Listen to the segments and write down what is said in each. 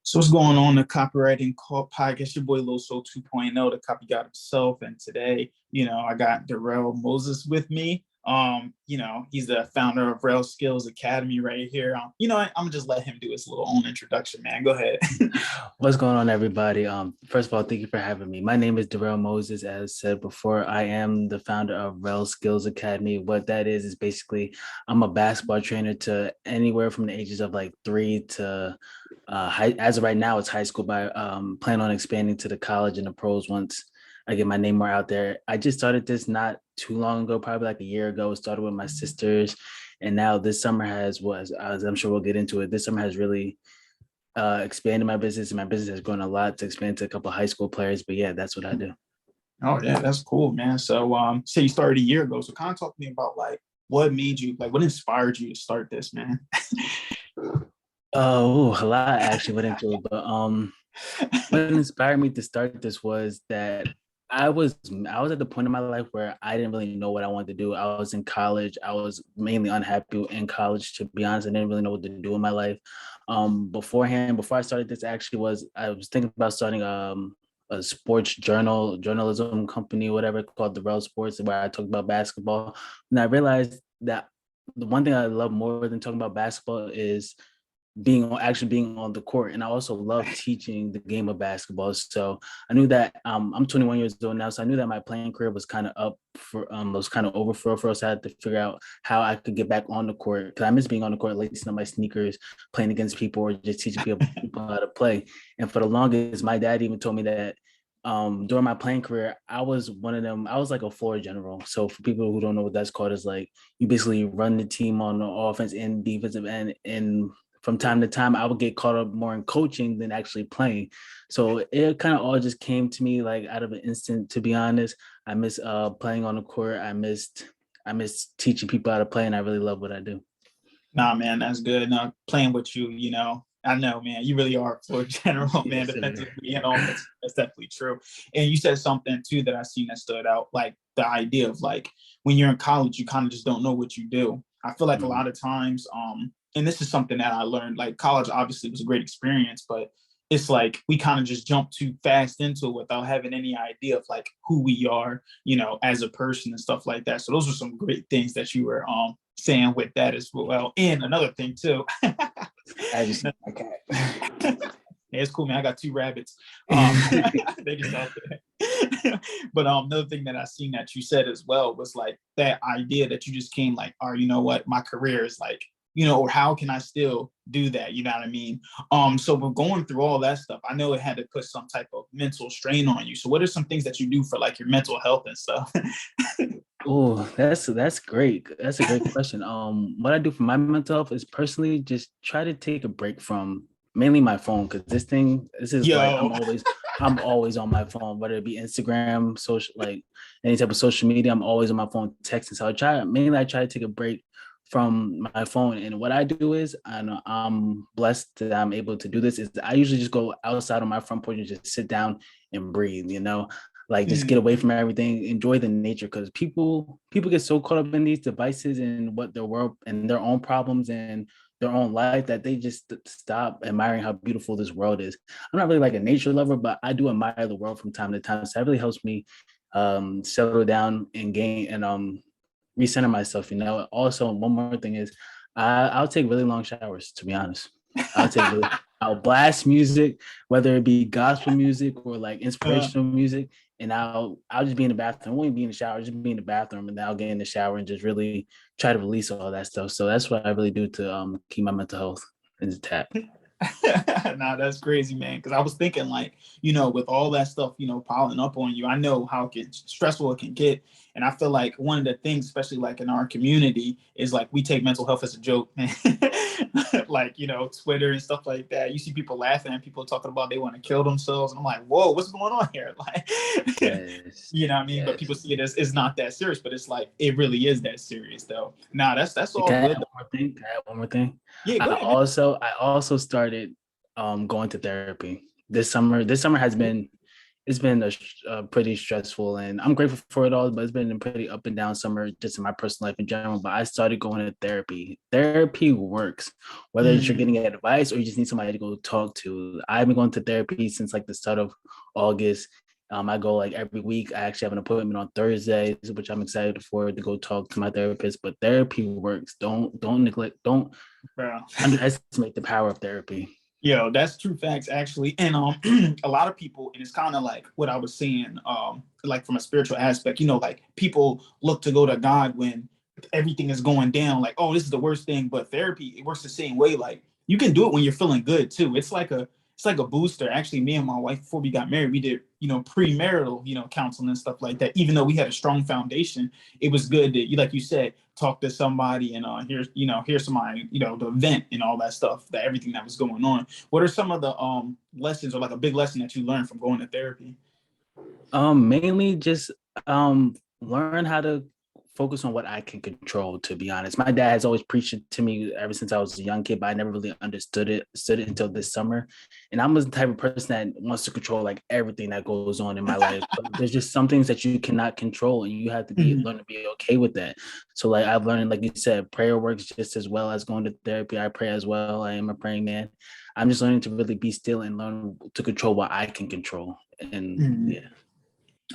So what's going on, the copywriting podcast? Your boy Lil Soul 2.0, the copy god himself. And today, I got Darrell Moses with me. He's the founder of Rail Skills Academy right here. I'm gonna just let him do his little own introduction, man. Go ahead. What's going on, everybody? First of all, thank you for having me. My name is Darrell Moses. As said before, I am the founder of Rail Skills Academy. What that is basically I'm a basketball trainer to anywhere from the ages of like 3 to as of right now, it's high school. But plan on expanding to the college and the pros once I get my name more out there. I just started this not too long ago, probably like a year ago. It started with my sisters, and now this summer as I'm sure we'll get into it. This summer has really expanded my business, and my business has grown a lot to expand to a couple of high school players. But yeah, that's what I do. Oh yeah, that's cool, man. So say you started a year ago. So kind of talk to me about like what made you what inspired you to start this, man? Oh, a lot actually went into it, but what inspired me to start this was that I was at the point in my life where I didn't really know what I wanted to do. I was in college. I was mainly unhappy in college, to be honest. I didn't really know what to do in my life. Before I started this, I was thinking about starting a sports journalism company, whatever, called the Darrell Sports, where I talk about basketball. And I realized that the one thing I love more than talking about basketball is being on the court. And I also love teaching the game of basketball. So I knew that I'm 21 years old now. So I knew that my playing career was kind of up for was kind of over for us. I had to figure out how I could get back on the court, because I miss being on the court, lacing up my sneakers, playing against people, or just teaching people how to play. And for the longest, my dad even told me that during my playing career, I was one of them. I was like a floor general. So for people who don't know what that's called, is like you basically run the team on the offense and defensive end. And from time to time, I would get caught up more in coaching than actually playing. So it kind of all just came to me like out of an instant, to be honest. I miss playing on the court. I miss teaching people how to play, and I really love what I do. Nah, man, that's good. Now playing with you, I know, man, you really are a floor general, man, Yes, sir. defensively and offensively. That's definitely true. And you said something too that I seen that stood out, like the idea of like when you're in college, you kind of just don't know what you do. I feel like a Mhm. lot of times, and this is something that I learned, like college obviously was a great experience, but it's like we kind of just jump too fast into it without having any idea of like who we are, as a person and stuff like that. So those are some great things that you were saying with that as well. And another thing too. I just my cat. Yeah, it's cool, man. I got two rabbits. They just out there. But another thing that I seen that you said as well was like that idea that you just came like, oh, you know what, my career is like, or how can I still do that? You know what I mean? So we're going through all that stuff. I know it had to put some type of mental strain on you. So what are some things that you do for like your mental health and stuff? Oh, that's great. That's a great question. What I do for my mental health is personally just try to take a break from mainly my phone, because this is like Yo. I'm always on my phone, whether it be Instagram, social, like any type of social media. I'm always on my phone texting. So I try to take a break from my phone. And what I do is, I know I'm blessed that I'm able to do this, is I usually just go outside on my front porch and just sit down and breathe, like just get away from everything, enjoy the nature, because people get so caught up in these devices and what their world and their own problems and their own life, that they just stop admiring how beautiful this world is. I'm not really like a nature lover, but I do admire the world from time to time. So that really helps me settle down and gain and recenter myself. Also, one more thing is I'll take really long showers, to be honest. I'll take really, I'll blast music, whether it be gospel music or like uh, inspirational music, and I'll just be in the bathroom. I won't be in the shower, just be in the bathroom, and then I'll get in the shower and just really try to release all that stuff. So that's what I really do to keep my mental health intact. Nah, that's crazy, man. Because I was thinking, like, with all that stuff, piling up on you, I know how stressful it can get. And I feel like one of the things, especially like in our community, is like we take mental health as a joke, man. Like, Twitter and stuff like that. You see people laughing and people talking about they want to kill themselves. And I'm like, whoa, what's going on here? Like, Yes, you know what I mean? But yes. people see it as it's not that serious, but it's like it really is that serious though. Nah, that's all Can I add good. one more thing? Can I add one more thing? Yeah, go I ahead, man. also I also started going to therapy this summer. This summer has been It's been a pretty stressful, and I'm grateful for it all. But it's been a pretty up and down summer, just in my personal life in general. But I started going to therapy. Therapy works, whether it's you're Mm, getting advice or you just need somebody to go talk to. I've been going to therapy since like the start of August. I go like every week. I actually have an appointment on Thursdays, which I'm excited for to go talk to my therapist. But therapy works. Don't neglect. Don't bro. underestimate the power of therapy. Yo, that's true facts actually. And a lot of people, and it's kind of like what I was saying, like from a spiritual aspect, like people look to go to God when everything is going down, like, oh, this is the worst thing. But therapy, it works the same way. Like you can do it when you're feeling good too. It's like a booster. Actually, me and my wife, before we got married, we did, premarital, counseling and stuff like that. Even though we had a strong foundation, it was good that like you said, talk to somebody and here's somebody, the vent and all that stuff, that everything that was going on. What are some of the lessons, or like a big lesson that you learned from going to therapy? Mainly just learn how to focus on what I can control, to be honest. My dad has always preached it to me ever since I was a young kid, but I never really understood it until this summer. And I'm the type of person that wants to control like everything that goes on in my life. But there's just some things that you cannot control, and you have to be Mhm. learn to be okay with that. So like I've learned, like you said, prayer works just as well as going to therapy. I pray as well. I am a praying man. I'm just learning to really be still and learn to control what I can control. And Mhm. yeah.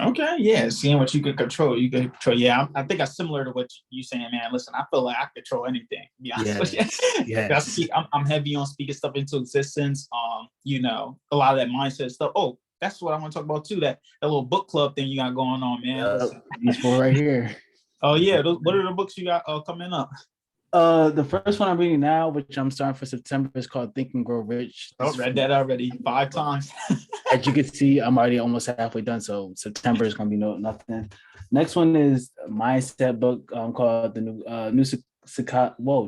Okay, yeah, seeing what you can control, you can control. Yeah, I think that's similar to what you saying, man. Listen, I feel like I control anything. To be honest with you, Yes, yes. I'm heavy on speaking stuff into existence. A lot of that mindset stuff. Oh, that's what I want to talk about too. That little book club thing you got going on, man. Listen. These four right here. Oh yeah, what are the books you got coming up? The first one I'm reading now, which I'm starting for September, is called Think and Grow Rich. Oh, This is read from, that already 5 times. as you can see, I'm already almost halfway done. So September is gonna be nothing. Next one is a mindset book called the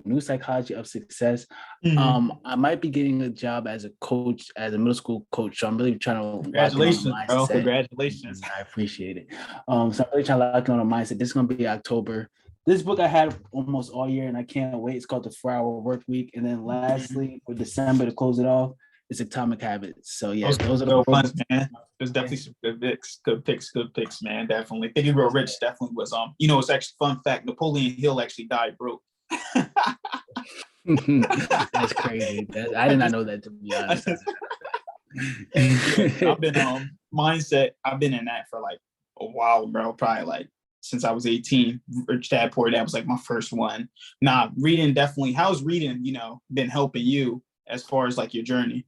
new psychology of success. Mhm. I might be getting a job as a coach, as a middle school coach. So I'm really trying to lock in on the Congratulations, bro. mindset. Congratulations. I appreciate it. So I'm really trying to lock in on the mindset. This is gonna be October. This book I had almost all year, and I can't wait. It's called The 4 Hour Work Week. And then Mhm. lastly, for December to close it off, it's Atomic Habits. So yeah, Those are those are the good four ones, books. man. There's definitely some good picks, man. Definitely. Think and Grow Rich definitely was it's actually fun fact. Napoleon Hill actually died broke. That's crazy. I did not know that, to be honest. Yeah, I've been mindset. I've been in that for like a while, bro. Probably like since I was 18. Rich Dad Poor Dad was like my first one. Nah, reading definitely. How's reading, been helping you as far as like your journey?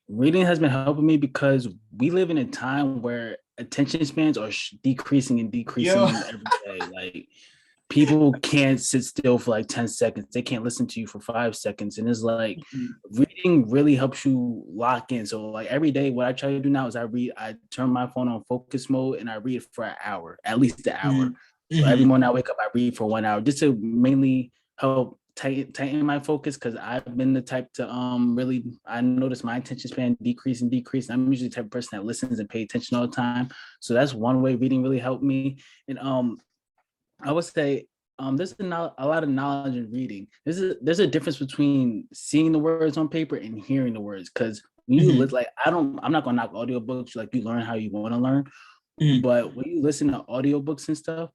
Reading has been helping me because we live in a time where attention spans are decreasing and Yo. decreasing every day. Like people can't sit still for like 10 seconds. They can't listen to you for 5 seconds. And it's like reading really helps you lock in. So like every day, what I try to do now is I turn my phone on focus mode and I read for an hour, at least an hour. Mhm. So every Mhm. morning I wake up, I read for 1 hour just to mainly help tighten my focus, because I've been the type to really, I notice my attention span decrease and decrease. I'm usually the type of person that listens and pay attention all the time. So that's one way reading really helped me. And I would say there's a lot of knowledge in reading. There's a difference between seeing the words on paper and hearing the words. Because when you Mhm. listen, like I'm not gonna knock audiobooks, like you learn how you want to learn. Mhm. But when you listen to audiobooks and stuff,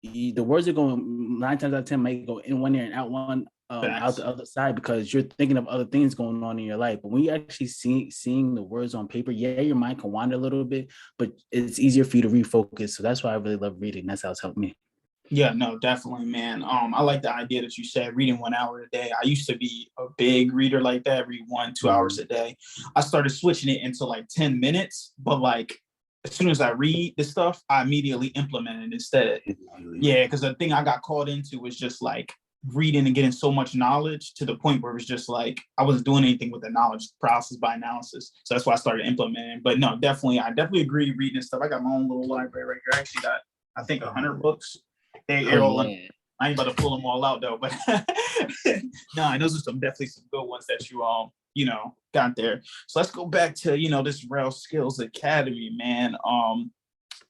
the words are going 9 times out of 10 might go in one ear and out Facts. the other side, because you're thinking of other things going on in your life. But when you actually seeing the words on paper, yeah, your mind can wander a little bit, but it's easier for you to refocus. So that's why I really love reading. That's how it's helped me. Yeah, no, definitely, man. I like the idea that you said reading 1 hour a day. I used to be a big reader like that, read 1, 2 hours Mhm. a day. I started switching it into like 10 minutes, but like as soon as I read the stuff, I immediately implement it instead. Yeah, because the thing I got caught into was just like reading and getting so much knowledge to the point where it was just like I wasn't doing anything with the knowledge process by analysis. So that's why I started implementing. But no, I definitely agree reading and stuff. I got my own little library right here. I actually got I think 100 books. Oh They're all yeah. I ain't about to pull them all out though, but no, those are definitely some good ones that you got there. So let's go back to this Rail Skills Academy, man.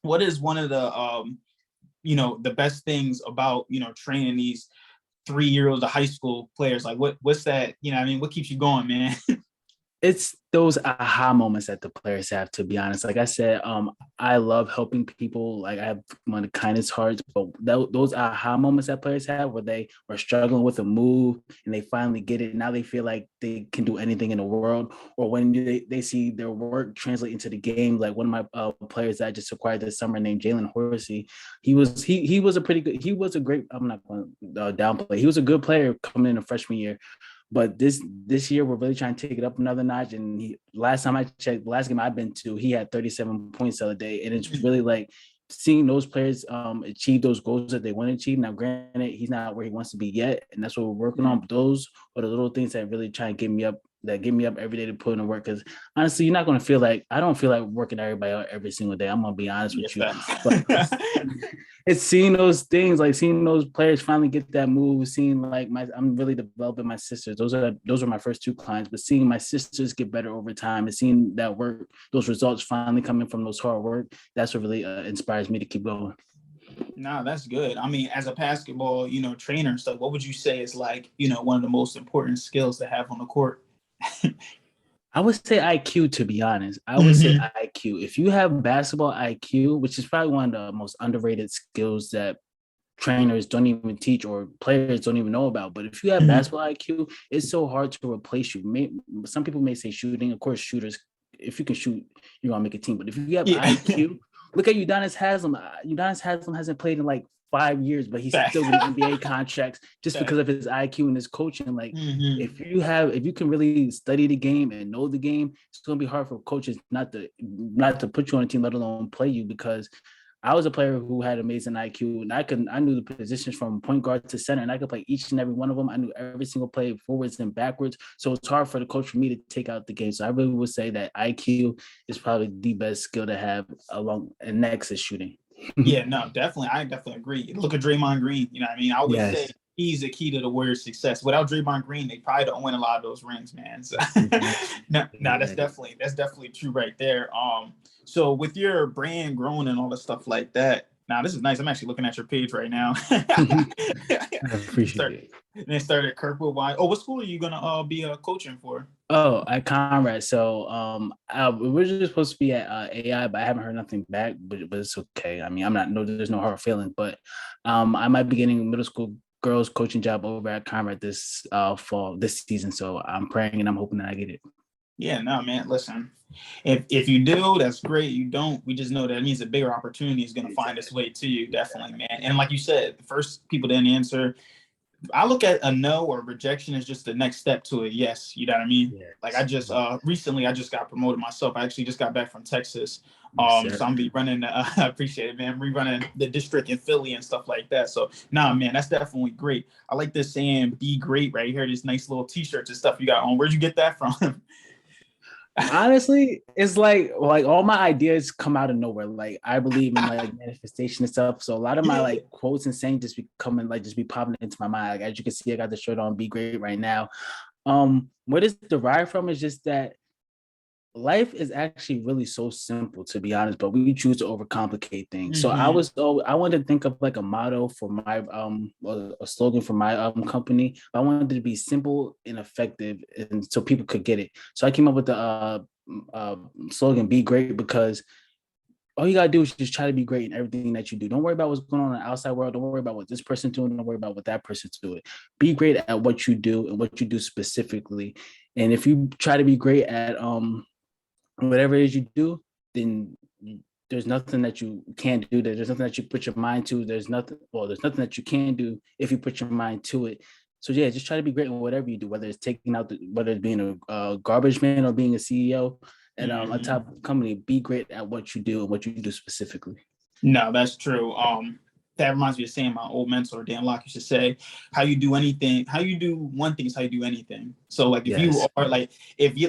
What is one of the best things about training these 3 year olds, the high school players? Like what's that? What keeps you going, man? It's those aha moments that the players have, to be honest. Like I said, I love helping people. Like I have one of the kindest hearts, but those aha moments that players have where they were struggling with a move and they finally get it. Now they feel like they can do anything in the world. Or when they see their work translate into the game. Like one of my players that I just acquired this summer named Jalen Horsey. He was a pretty good, he was a great, I'm not going to downplay. He was a good player coming in the freshman year. But this year we're really trying to take it up another notch. And last time I checked, the last game I've been to, he had 37 points the other day. And it's really like seeing those players achieve those goals that they want to achieve. Now, granted, he's not where he wants to be yet, and that's what we're working on. But those are the little things that really try and get me up. That get me up every day to put in the work. Because honestly, you're not going to feel like I don't feel like working everybody out every single day. I'm gonna be honest with you, but it's seeing those things, like seeing those players finally get that move, seeing like I'm really developing my sisters. Those are my first two clients, but seeing my sisters get better over time and seeing that work, those results finally coming from those hard work, that's what really inspires me to keep going. No, that's good. I mean, as a basketball, trainer and stuff, what would you say is like, one of the most important skills to have on the court? I would say IQ, to be honest. I would say IQ. If you have basketball IQ, which is probably one of the most underrated skills that trainers don't even teach or players don't even know about. But if you have basketball IQ, it's so hard to replace you. Some people may say shooting. Of course, shooters, if you can shoot, you're going to make a team. But if you have IQ, look at Udonis Haslem. Udonis Haslem hasn't played in like 5 years, but he's still getting NBA contracts just because of his IQ and his coaching. Like if you can really study the game and know the game, it's going to be hard for coaches not to put you on a team, let alone play you, because I was a player who had amazing IQ, and I knew the positions from point guard to center, and I could play each and every one of them. I knew every single play forwards and backwards. So it's hard for the coach for me to take out the game. So I really would say that IQ is probably the best skill to have along, and next is shooting. Yeah, no, definitely. I definitely agree. Look at Draymond Green. You know what I mean? I always say he's the key to the Warriors' success. Without Draymond Green, they probably don't win a lot of those rings, man. So no, that's definitely true right there. So with your brand growing and all the stuff like that, now this is nice. I'm actually looking at your page right now. I appreciate it. And then started at Kirkwood. Why? Oh, what school are you gonna be coaching for? Oh, at Conrad. So I was originally supposed to be at AI, but I haven't heard nothing back. But it's okay. I mean, there's no hard feelings. But I might be getting a middle school girls coaching job over at Conrad this fall, this season. So I'm praying and I'm hoping that I get it. Yeah, no, man. Listen, if you do, that's great. You don't, we just know that it means a bigger opportunity is going to find its way to you. Definitely, man. And like you said, the first people didn't answer. I look at a no or rejection as just the next step to a yes. You know what I mean? Yes. Like I just recently I just got promoted myself. I actually just got back from Texas. So I'm be running. I appreciate it, man. Rerunning the district in Philly and stuff like that. So nah, man, that's definitely great. I like this saying "Be great" right here. These nice little T-shirts and stuff you got on. Where'd you get that from? Honestly, it's like all my ideas come out of nowhere. Like I believe in like manifestation and stuff. So a lot of my like quotes and saying just be popping into my mind. Like as you can see, I got the shirt on "Be Great" right now. What is derived from is just that life is actually really so simple, to be honest, but we choose to overcomplicate things. So I wanted to think of like a motto for my a slogan for my company. I wanted it to be simple and effective, and so people could get it. So I came up with the slogan "Be Great," because all you gotta do is just try to be great in everything that you do. Don't worry about what's going on in the outside world. Don't worry about what this person's doing. Don't worry about what that person's doing. Be great at what you do and what you do specifically. And if you try to be great at whatever it is you do, then there's nothing that you can't do. There's nothing that you put your mind to. There's nothing that you can do if you put your mind to it. So yeah, just try to be great in whatever you do, whether it's whether it's being a garbage man or being a CEO at a top company. Be great at what you do and what you do specifically. No, that's true. That reminds me of saying my old mentor, Dan Locke, used to say, how you do one thing is how you do anything. So like if you are like,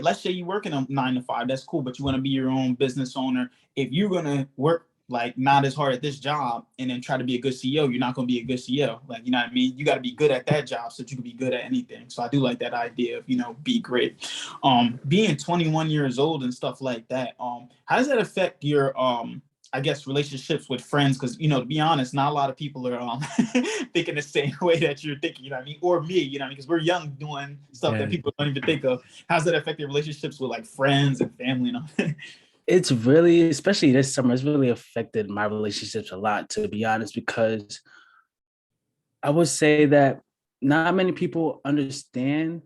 let's say you're working a 9 to 5, that's cool, but you want to be your own business owner. If you're going to work like not as hard at this job and then try to be a good CEO, you're not going to be a good CEO. Like, you know what I mean? You got to be good at that job so that you can be good at anything. So I do like that idea of, be great. Being 21 years old and stuff like that. How does that affect your, I guess, relationships with friends, because, you know, to be honest, not a lot of people are thinking the same way that you're thinking, you know what I mean, or me, you know what I mean, because we're young doing stuff that people don't even think of. How's that affect your relationships with like friends and family and all? It's really, especially this summer, it's really affected my relationships a lot, to be honest, because I would say that not many people understand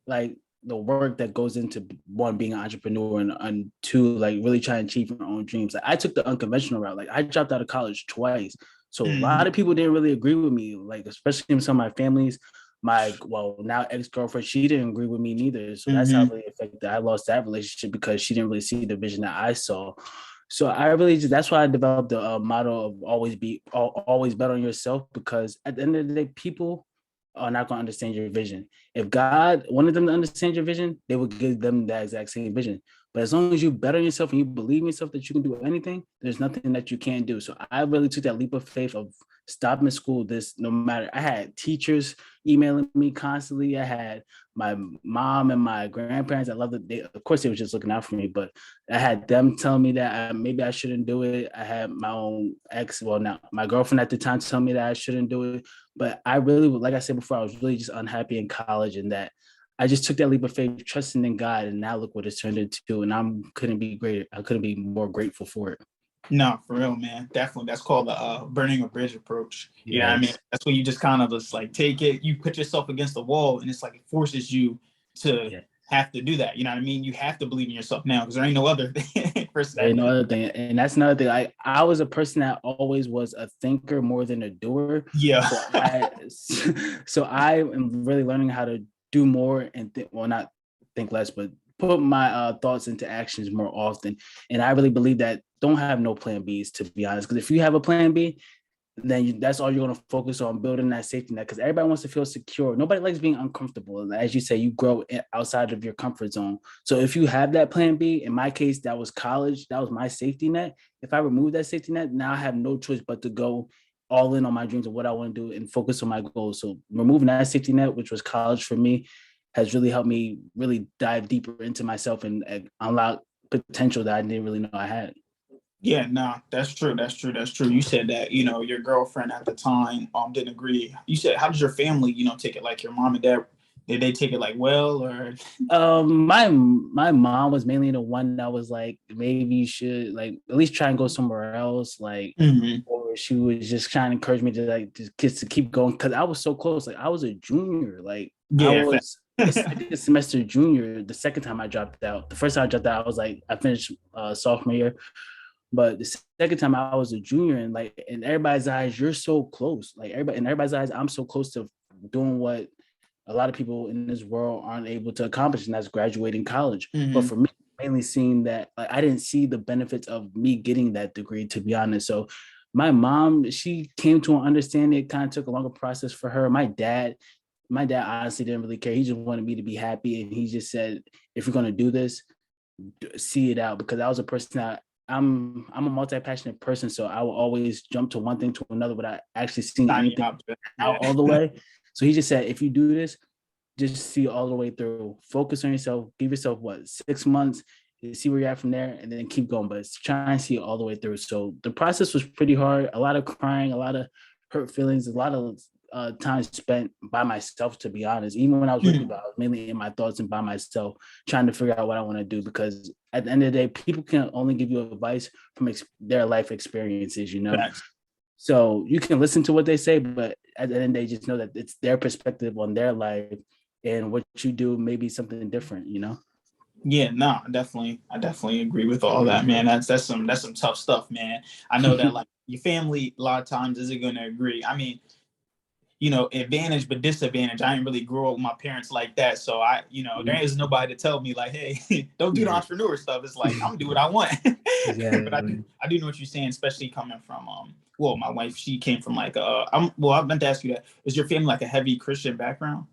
like the work that goes into one being an entrepreneur and two like really trying to achieve your own dreams. Like I took the unconventional route. Like I dropped out of college twice. So a lot Mhm. of people didn't really agree with me, like especially in some of my families. My now ex-girlfriend, she didn't agree with me neither. So that's how it Mhm. really affected. I lost that relationship because she didn't really see the vision that I saw. So I really just that's why I developed the motto of always bet on yourself, because at the end of the day, people are not going to understand your vision. If God wanted them to understand your vision, they would give them that exact same vision. But as long as you bet on yourself and you believe in yourself that you can do anything, there's nothing that you can't do. So I really took that leap of faith of stopping school. This no matter, I had teachers emailing me constantly. I had my mom and my grandparents. I love that they, of course, they were just looking out for me, but I had them telling me that maybe I shouldn't do it. I had my own ex, well, now my girlfriend at the time telling me that I shouldn't do it. But I really, like I said before, I was really just unhappy in college, and that I just took that leap of faith, trusting in God, and now look what it's turned into. And couldn't be greater. I couldn't be more grateful for it. No, for real, man. Definitely. That's called the burning a bridge approach. You know what I mean? Yes. That's when you just kind of just like take it, you put yourself against the wall, and it's like it forces you to Yeah. have to do that. You know what I mean? You have to believe in yourself now, because there ain't no other person There that ain't no knows. other thing, and that's another thing. I was a person that always was a thinker more than a doer. Yeah. So I am really learning how to do more and not think less, but put my thoughts into actions more often. And I really believe that don't have no plan Bs, to be honest. Because if you have a plan B, then that's all you're going to focus on, building that safety net, because everybody wants to feel secure. Nobody likes being uncomfortable. And as you say, you grow outside of your comfort zone. So if you have that plan B, in my case, that was college, that was my safety net. If I remove that safety net, now I have no choice but to go all in on my dreams of what I want to do and focus on my goals. So removing that safety net, which was college for me, has really helped me really dive deeper into myself and unlock potential that I didn't really know I had. Yeah, no, that's true. That's true. That's true. You said that, you know, your girlfriend at the time didn't agree. You said, how did your family, you know, take it? Like your mom and dad, did they take it like well, or My mom was mainly the one that was like, maybe you should like at least try and go somewhere else, like, Mhm. or she was just trying to encourage me to like just kids to keep going, because I was so close. Like I was a junior, like I Yeah, was a second semester junior. The second time I dropped out, the first time I dropped out, I was like I finished sophomore year, but the second time I was a junior, and like in everybody's eyes, you're so close. Like everybody in everybody's eyes, I'm so close to doing what a lot of people in this world aren't able to accomplish, and that's graduating college. But Mhm. for me, mainly seeing that, like, I didn't see the benefits of me getting that degree, to be honest. So my mom, she came to an understanding. It kind of took a longer process for her. My dad honestly didn't really care. He just wanted me to be happy, and he just said, if you're gonna do this, see it out, because I was a person that I'm a multi-passionate person, so I will always jump to one thing to another without actually seeing Signing anything up. out Yeah. all the way. So he just said, if you do this, just see all the way through. Focus on yourself. Give yourself 6 months. See where you're at from there, and then keep going. But try and see it all the way through. So the process was pretty hard. A lot of crying, a lot of hurt feelings, a lot of time spent by myself. To be honest, even when I was with Mhm. people, I was mainly in my thoughts and by myself, trying to figure out what I want to do. Because at the end of the day, people can only give you advice from their life experiences. Facts. So you can listen to what they say, but at the end, they just know that it's their perspective on their life, and what you do may be something different. Yeah, no, I definitely agree with all that, man. That's some tough stuff, man. I know that like your family a lot of times isn't gonna agree. I mean, you know, advantage but disadvantage. I didn't really grow up with my parents like that. So there is nobody to tell me like, hey, don't do the Yeah, entrepreneur stuff. It's like I'm gonna do what I want. But I do exactly. I do know what you're saying, especially coming from well, my wife, she came from like I meant to ask you that. Is your family like a heavy Christian background?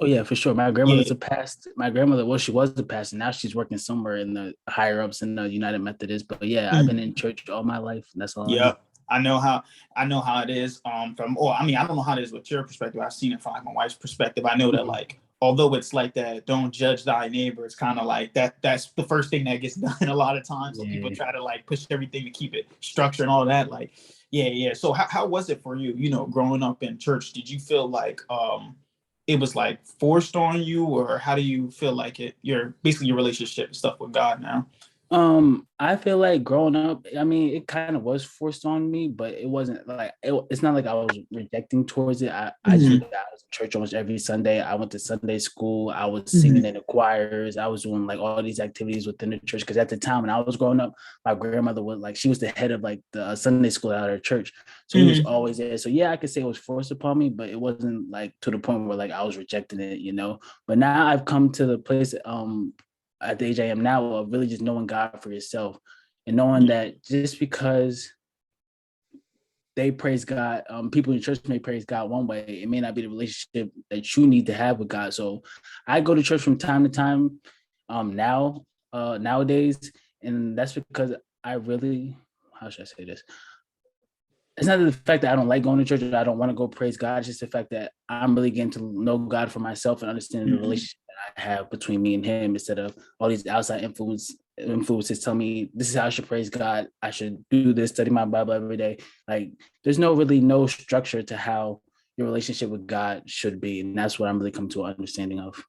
Oh yeah, for sure. My Yeah. grandmother's a pastor. My grandmother, well, she was a pastor. Now she's working somewhere in the higher ups in the United Methodist. But yeah, I've been Mhm. in church all my life. That's all I know. Yep. I know how it is. From I mean, I don't know how it is with your perspective. I've seen it from like my wife's perspective. I know that Mhm. like although it's like that, don't judge thy neighbor, it's kind of like that's the first thing that gets done a lot of times. So people Yeah. try to like push everything to keep it structured and all that. Like, yeah. So how was it for you, growing up in church? Did you feel like it was like forced on you, or how do you feel like your basically your relationship and stuff with God now? I feel like growing up, I mean, it kind of was forced on me, but it wasn't like it's not like I was rejecting towards it. I just knew Hmm. that I was in church almost every Sunday. I went to Sunday school. I was Hmm. singing in the choirs. I was doing like all these activities within the church because at the time when I was growing up, my grandmother was like she was the head of like the Sunday school out of her church, so we was Hmm. always there. So yeah, I could say it was forced upon me, but it wasn't like to the point where like I was rejecting it, you know. But now I've come to the place at the age I am now of really just knowing God for yourself and knowing that just because they praise God, people in the church may praise God one way, it may not be the relationship that you need to have with God. So I go to church from time to time nowadays, and that's because I really, how should I say this? It's not the fact that I don't like going to church or I don't want to go praise God. It's just the fact that I'm really getting to know God for myself and understanding the Hmm. relationship that I have between me and Him instead of all these outside influences tell me this is how I should praise God. I should do this, study my Bible every day. Like there's no structure to how your relationship with God should be, and that's what I'm really come to an understanding of.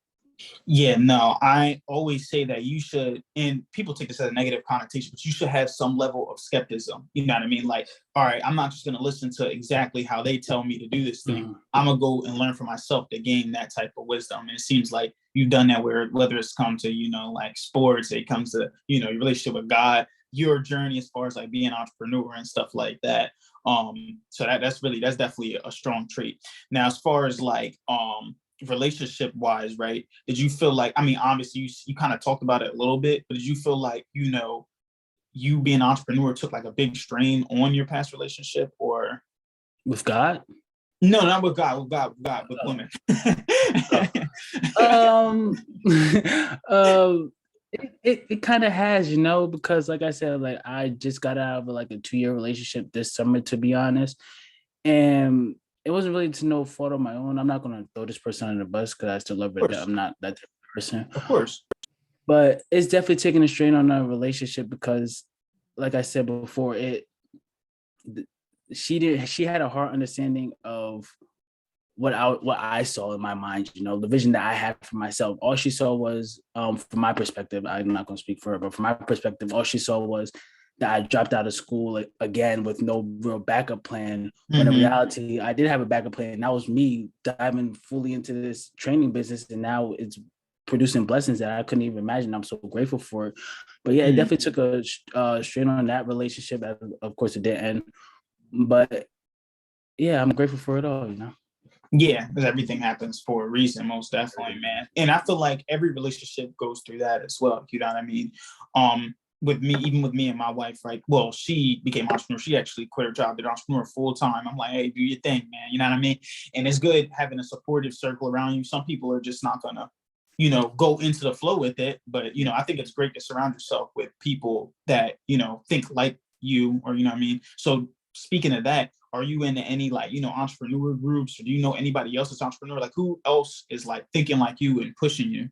Yeah, no, I always say that you should, and people take this as a negative connotation, but you should have some level of skepticism. You know what I mean? Like, all right, I'm not just going to listen to exactly how they tell me to do this thing. Mm-hmm. I'm going to go and learn for myself to gain that type of wisdom. And it seems like you've done that whether it's come to, like sports, it comes to, your relationship with God, your journey as far as like being an entrepreneur and stuff like that. So that's definitely a strong trait. Now, as far as like, relationship wise, right? Did you feel like, I mean, obviously you kind of talked about it a little bit, but did you feel like, you being an entrepreneur took like a big strain on your past relationship, or With God? no, not with God, with Oh. women? Um, it kind of has, because like I said, like I just got out of like a 2-year relationship this summer, to be honest, and it wasn't really to no fault of my own. I'm not gonna throw this person under the bus because I still love her. Of course, I'm not that type of person, of course. but it's definitely taking a strain on our relationship because, like I said before, she had a hard understanding of what I saw in my mind, the vision that I had for myself. All she saw was, from my perspective, I'm not going to speak for her, but from my perspective, all she saw was that I dropped out of school again with no real backup plan. When in Mm-hmm. reality, I did have a backup plan. That was me diving fully into this training business, and now it's producing blessings that I couldn't even imagine. I'm so grateful for it. But yeah, it Mm-hmm. definitely took a strain on that relationship. Of course, it did end, but yeah, I'm grateful for it all. Yeah, because everything happens for a reason, most definitely, man. And I feel like every relationship goes through that as well. You know what I mean? With me, even with me and my wife, right? Well, she became an entrepreneur. She actually quit her job, did entrepreneur full time. I'm like, hey, do your thing, man. You know what I mean? And it's good having a supportive circle around you. Some people are just not gonna, go into the flow with it. But I think it's great to surround yourself with people that think like you, or you know what I mean. So speaking of that, are you in any like entrepreneur groups, or do you know anybody else that's entrepreneur? Like who else is like thinking like you and pushing you?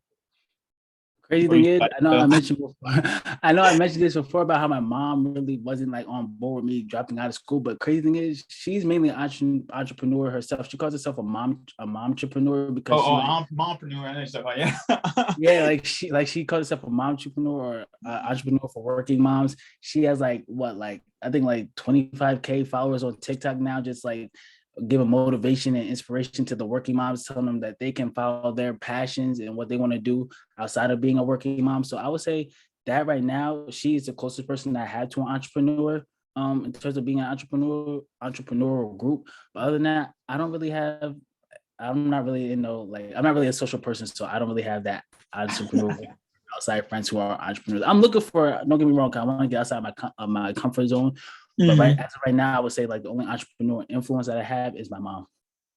Crazy Or you thing is, like, I know I mentioned before, I know I mentioned this before about how my mom really wasn't like on board with me dropping out of school. But crazy thing is, she's mainly an entrepreneur herself. She calls herself a momtrepreneur because oh, she like, I'm mompreneur and stuff like yeah. yeah, like she calls herself a momtrepreneur or entrepreneur for working moms. She has like what, like I think like 25K followers on TikTok now, just like give a motivation and inspiration to the working moms, telling them that they can follow their passions and what they want to do outside of being a working mom. So I would say that right now, she is the closest person that I had to an entrepreneur, in terms of being an entrepreneurial group. But other than that, I'm not really, like I'm not really a social person, so I don't really have that entrepreneur outside friends who are entrepreneurs. I'm looking for, don't get me wrong, I want to get outside my comfort zone. But Mhm. as of right now, I would say like the only entrepreneur influence that I have is my mom.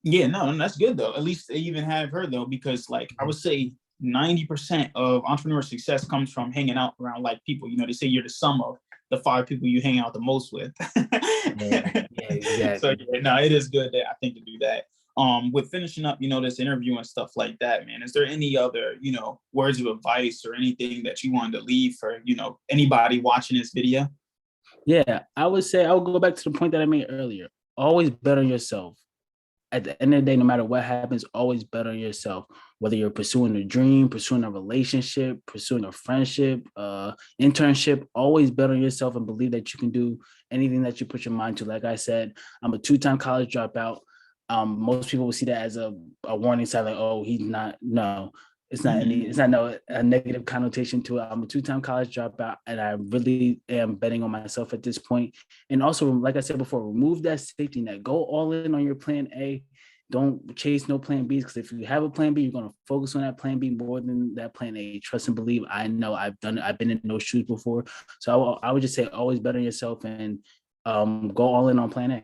Yeah, no, that's good though. At least they even have her though, because like I would say 90% of entrepreneur success comes from hanging out around like people. They say you're the sum of the 5 people you hang out the most with. Yeah, yeah, So exactly. yeah, no, it is good that I think to do that. With finishing up, this interview and stuff like that, man, is there any other, words of advice or anything that you wanted to leave for, anybody watching this video? Yeah, I would say I would go back to the point that I made earlier. Always bet on yourself. At the end of the day, no matter what happens, always bet on yourself. Whether you're pursuing a dream, pursuing a relationship, pursuing a friendship, internship, always bet on yourself and believe that you can do anything that you put your mind to. Like I said, I'm a 2-time college dropout. Most people will see that as a warning sign, like, oh, he's not. No, it's not any. It's not no a negative connotation to it. I'm a 2-time college dropout, and I really am betting on myself at this point. And also, like I said before, remove that safety net. Go all in on your plan A. Don't chase no plan Bs, because if you have a plan B, you're going to focus on that plan B more than that plan A. Trust and believe. I know I've done it. I've been in those shoes before. So I would just say always bet on yourself and go all in on plan A.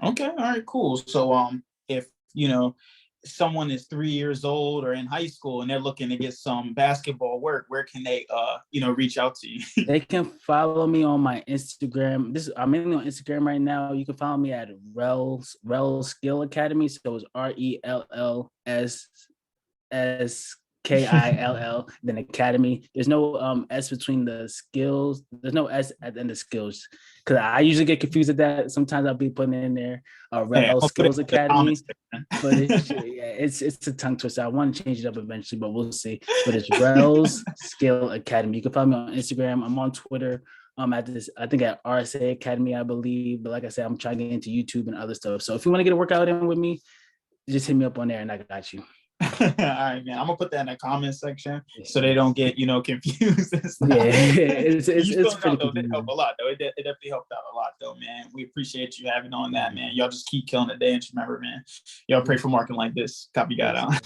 Okay, all right, cool. So if someone is 3 years old or in high school and they're looking to get some basketball work, where can they reach out to you? They can follow me on my Instagram. I'm mainly on Instagram right now. You can follow me at Rell Skill Academy. So it's RELLSSKILL, then Academy. There's no S between the skills. There's no S at the end of skills, because I usually get confused at that. Sometimes I'll be putting in there Rell Skills Academy, but it's a tongue twister. I want to change it up eventually, but we'll see. But it's Rell's Skill Academy. You can follow me on Instagram. I'm on Twitter. At this, I think at RSA Academy, I believe. But like I said, I'm trying to get into YouTube and other stuff. So if you want to get a workout in with me, just hit me up on there and I got you. All right, man. I'm gonna put that in the comment section so they don't get confused. Yeah, it's pretty though. It helped a lot though. It definitely helped out a lot though, man. We appreciate you having on that, man. Y'all just keep killing the day, and remember, man. Y'all pray for marking like this. Copy God out.